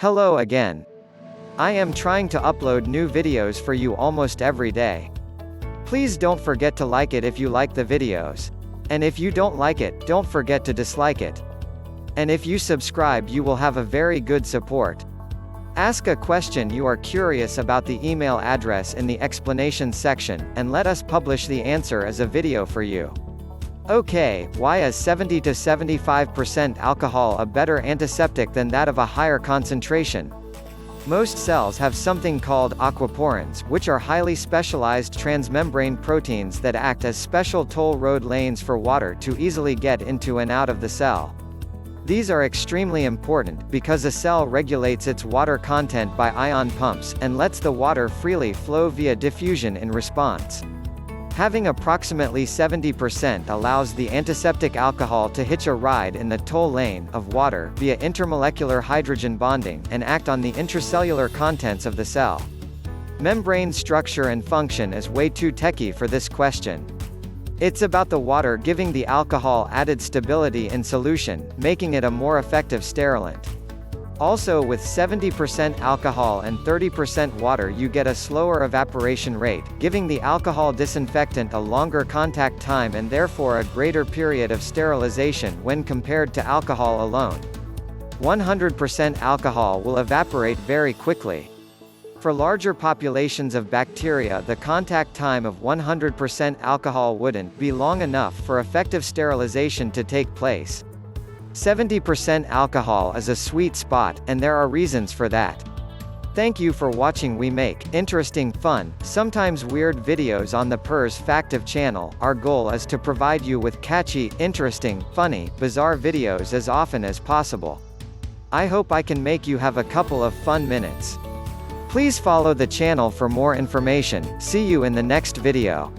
Hello again. I am trying to upload new videos for you almost every day. Please don't forget to like it if you like the videos. And if you don't like it, don't forget to dislike it. And if you subscribe, you will have a very good support. Ask a question you are curious about the email address in the explanation section, and let us publish the answer as a video for you. Okay, why is 70 to 75% alcohol a better antiseptic than that of a higher concentration? Most cells have something called aquaporins, which are highly specialized transmembrane proteins that act as special toll road lanes for water to easily get into and out of the cell. These are extremely important, because a cell regulates its water content by ion pumps, and lets the water freely flow via diffusion in response. Having approximately 70% allows the antiseptic alcohol to hitch a ride in the toll lane of water via intermolecular hydrogen bonding, and act on the intracellular contents of the cell. Membrane structure and function is way too techy for this question. It's about the water giving the alcohol added stability in solution, making it a more effective sterilant. Also, with 70% alcohol and 30% water, you get a slower evaporation rate, giving the alcohol disinfectant a longer contact time and therefore a greater period of sterilization when compared to alcohol alone. 100% alcohol will evaporate very quickly. For larger populations of bacteria, the contact time of 100% alcohol wouldn't be long enough for effective sterilization to take place. 70% alcohol is a sweet spot, and there are reasons for that. Thank you for watching. We make interesting, fun, sometimes weird videos on the persFACTive channel. Our goal is to provide you with catchy, interesting, funny, bizarre videos as often as possible. I hope I can make you have a couple of fun minutes. Please follow the channel for more information. See you in the next video.